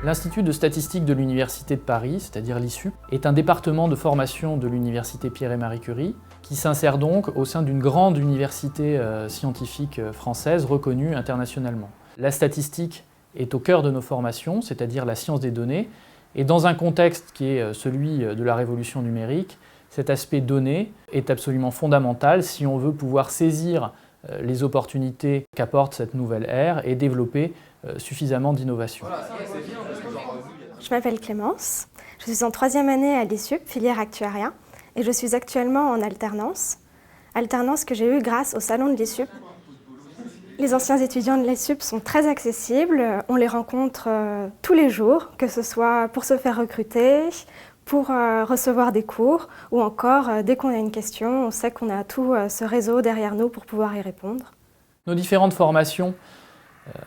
L'Institut de statistique de l'Université de Paris, c'est-à-dire l'ISUP, est un département de formation de l'Université Pierre et Marie Curie qui s'insère donc au sein d'une grande université scientifique française reconnue internationalement. La statistique est au cœur de nos formations, c'est-à-dire la science des données, et dans un contexte qui est celui de la révolution numérique, cet aspect données est absolument fondamental si on veut pouvoir saisir les opportunités qu'apporte cette nouvelle ère et développer suffisamment d'innovation. Je m'appelle Clémence, je suis en 3e année à l'ISUP, filière actuariat, et je suis actuellement en alternance que j'ai eue grâce au salon de l'ISUP. Les anciens étudiants de l'ISUP sont très accessibles, on les rencontre tous les jours, que ce soit pour se faire recruter, pour recevoir des cours, ou encore dès qu'on a une question, on sait qu'on a tout ce réseau derrière nous pour pouvoir y répondre. Nos différentes formations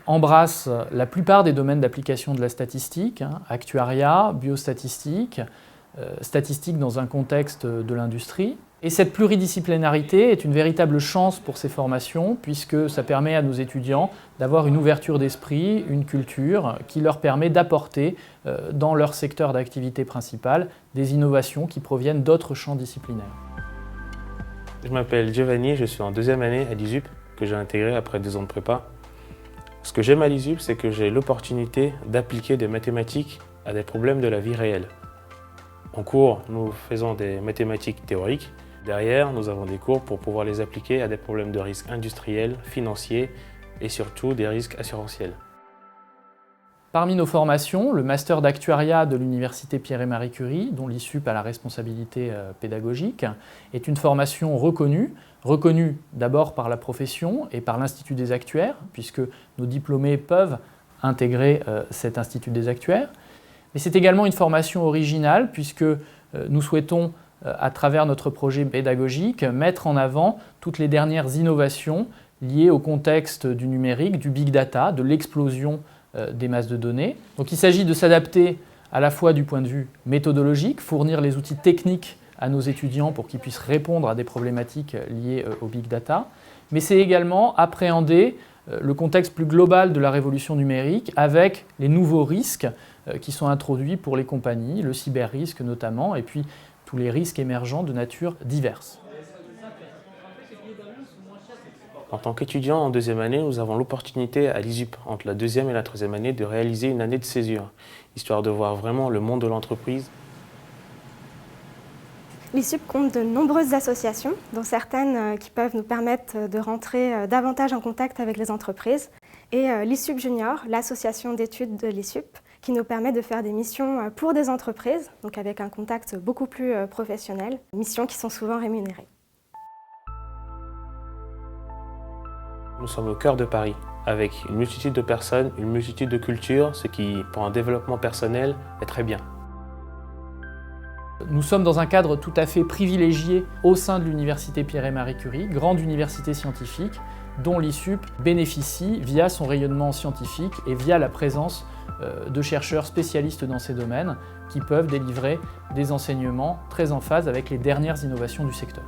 embrassent la plupart des domaines d'application de la statistique, actuariat, biostatistique, statistique dans un contexte de l'industrie. Et cette pluridisciplinarité est une véritable chance pour ces formations puisque ça permet à nos étudiants d'avoir une ouverture d'esprit, une culture qui leur permet d'apporter dans leur secteur d'activité principal des innovations qui proviennent d'autres champs disciplinaires. Je m'appelle Giovanni, je suis en 2e année à l'ISUP que j'ai intégré après 2 ans de prépa. Ce que j'aime à l'ISUP, c'est que j'ai l'opportunité d'appliquer des mathématiques à des problèmes de la vie réelle. En cours, nous faisons des mathématiques théoriques. Derrière, nous avons des cours pour pouvoir les appliquer à des problèmes de risques industriels, financiers et surtout des risques assurantiels. Parmi nos formations, le master d'actuariat de l'Université Pierre et Marie Curie, dont l'ISUP a la responsabilité pédagogique, est une formation reconnue d'abord par la profession et par l'Institut des actuaires, puisque nos diplômés peuvent intégrer cet Institut des actuaires. Mais c'est également une formation originale, puisque nous souhaitons, à travers notre projet pédagogique, mettre en avant toutes les dernières innovations liées au contexte du numérique, du big data, de l'explosion des masses de données. Donc il s'agit de s'adapter à la fois du point de vue méthodologique, fournir les outils techniques à nos étudiants pour qu'ils puissent répondre à des problématiques liées au big data, mais c'est également appréhender le contexte plus global de la révolution numérique avec les nouveaux risques qui sont introduits pour les compagnies, le cyber-risque notamment, et puis tous les risques émergents de nature diverse. En tant qu'étudiant en 2e année, nous avons l'opportunité à l'ISUP, entre la 2e et la 3e année, de réaliser une année de césure, histoire de voir vraiment le monde de l'entreprise. L'ISUP compte de nombreuses associations, dont certaines qui peuvent nous permettre de rentrer davantage en contact avec les entreprises. Et l'ISUP Junior, l'association d'études de l'ISUP, qui nous permet de faire des missions pour des entreprises, donc avec un contact beaucoup plus professionnel, missions qui sont souvent rémunérées. Nous sommes au cœur de Paris, avec une multitude de personnes, une multitude de cultures, ce qui, pour un développement personnel, est très bien. Nous sommes dans un cadre tout à fait privilégié au sein de l'Université Pierre et Marie Curie, grande université scientifique, dont l'ISUP bénéficie via son rayonnement scientifique et via la présence de chercheurs spécialistes dans ces domaines qui peuvent délivrer des enseignements très en phase avec les dernières innovations du secteur.